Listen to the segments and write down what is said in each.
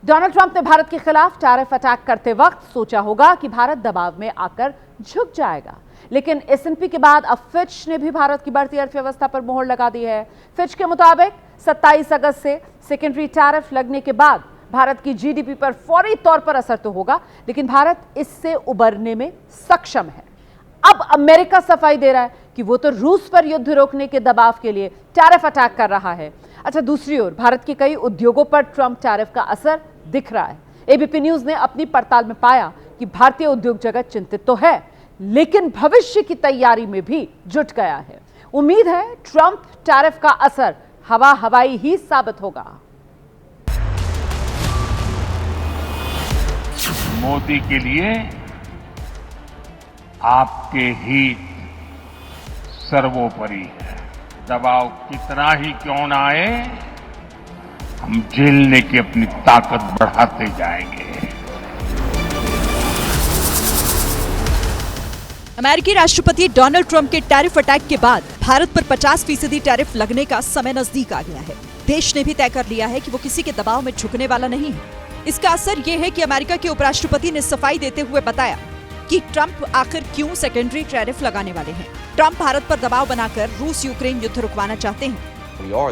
Donald Trump ने भारत के खिलाफ टैरिफ अटैक करते वक्त सोचा होगा कि भारत दबाव में आकर झुक जाएगा, लेकिन S&P के बाद अब फिच ने भी भारत की बढ़ती अर्थव्यवस्था पर मोहर लगा दी है। फिच के मुताबिक 27 अगस्त से सेकेंडरी टैरिफ लगने के बाद भारत की जीडीपी पर फौरी तौर पर असर तो होगा, लेकिन भारत इससे उबरने में सक्षम है। अब अमेरिका सफाई दे रहा है कि वो तो रूस पर युद्ध रोकने के दबाव के लिए टैरिफ अटैक कर रहा है। अच्छा, दूसरी ओर भारत के कई उद्योगों पर ट्रंप टैरिफ का असर दिख रहा है। एबीपी न्यूज ने अपनी पड़ताल में पाया कि भारतीय उद्योग जगत चिंतित तो है, लेकिन भविष्य की तैयारी में भी जुट गया है। उम्मीद है ट्रंप टैरिफ का असर हवाई ही साबित होगा। मोदी के लिए आपके हित सर्वोपरि है। दबाव कितना ही क्यों ना आए, हम झेलने की अपनी ताकत बढ़ाते जाएंगे। अमेरिकी राष्ट्रपति डोनाल्ड ट्रंप के टैरिफ अटैक के बाद भारत पर 50% टैरिफ लगने का समय नजदीक आ गया है। देश ने भी तय कर लिया है कि वो किसी के दबाव में झुकने वाला नहीं है। इसका असर ये है कि अमेरिका के उपराष्ट्रपति ने सफाई देते हुए बताया कि ट्रंप आखिर क्यों सेकेंडरी टैरिफ लगाने वाले हैं। ट्रंप भारत पर दबाव बनाकर रूस यूक्रेन युद्ध रुकवाना चाहते हैं।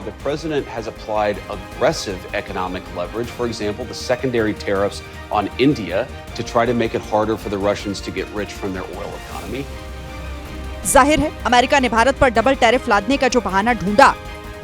The president has applied aggressive economic leverage, for example, the secondary tariffs on India, to try to make it harder for the Russians to get rich from their oil economy. जाहिर है America ने भारत पर double tariff लादने का जो बहाना ढूंढा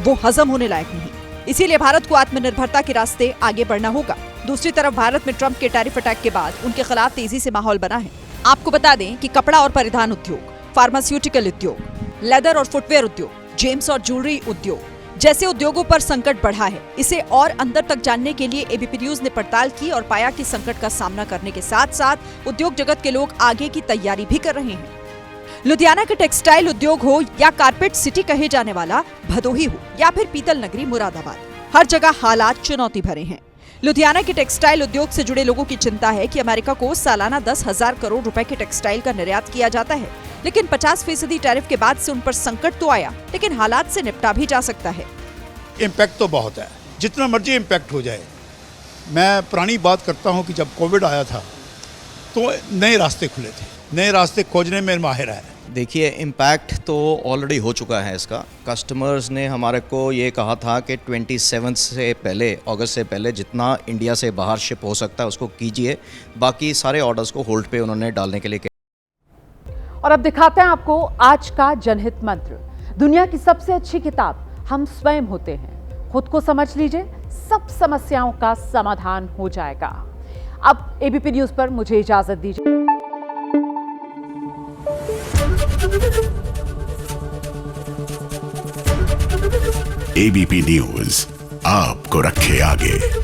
वो हजम होने लायक नहीं, इसीलिए भारत को आत्मनिर्भरता के रास्ते आगे बढ़ना होगा। दूसरी तरफ भारत में ट्रंप के टैरिफ अटैक के बाद उनके खिलाफ तेजी से माहौल बना है। आपको बता दें कि कपड़ा और परिधान उद्योग, फार्मास्यूटिकल उद्योग, लेदर और फुटवेयर उद्योग, जेम्स और ज्वेलरी उद्योग जैसे उद्योगों पर संकट बढ़ा है। इसे और अंदर तक जानने के लिए एबीपी न्यूज ने पड़ताल की और पाया कि संकट का सामना करने के साथ साथ उद्योग जगत के लोग आगे की तैयारी भी कर रहे हैं। लुधियाना के टेक्सटाइल उद्योग हो या कारपेट सिटी कहे जाने वाला भदोही हो या फिर पीतल नगरी मुरादाबाद, हर जगह हालात चुनौती भरे हैं। लुधियाना के टेक्सटाइल उद्योग से जुड़े लोगों की चिंता है कि अमेरिका को सालाना 10,000 करोड़ रुपए के टेक्सटाइल का निर्यात किया जाता है, लेकिन 50% टैरिफ के बाद से उन पर संकट तो आया, लेकिन हालात से निपटा भी जा सकता है। इम्पैक्ट तो बहुत है, जितना मर्जी इम्पैक्ट हो जाए। मैं पुरानी बात करता हूं कि जब कोविड आया था तो नए रास्ते खुले थे, नए रास्ते खोजने में माहिर है। देखिए, इम्पैक्ट तो ऑलरेडी हो चुका है इसका। कस्टमर्स ने हमारे को ये कहा था कि 27 से पहले, अगस्त से पहले जितना इंडिया से बाहर शिप हो सकता है उसको कीजिए। बाकी सारे ऑर्डर्स को होल्ड पे उन्होंने डालने के लिए। और अब दिखाते हैं आपको आज का जनहित मंत्र। दुनिया की सबसे अच्छी किताब हम स्वयं होते हैं। खुद को समझ लीजिए, सब समस्याओं का समाधान हो जाएगा। अब एबीपी न्यूज पर मुझे इजाजत दीजिए। एबीपी न्यूज आपको रखे आगे।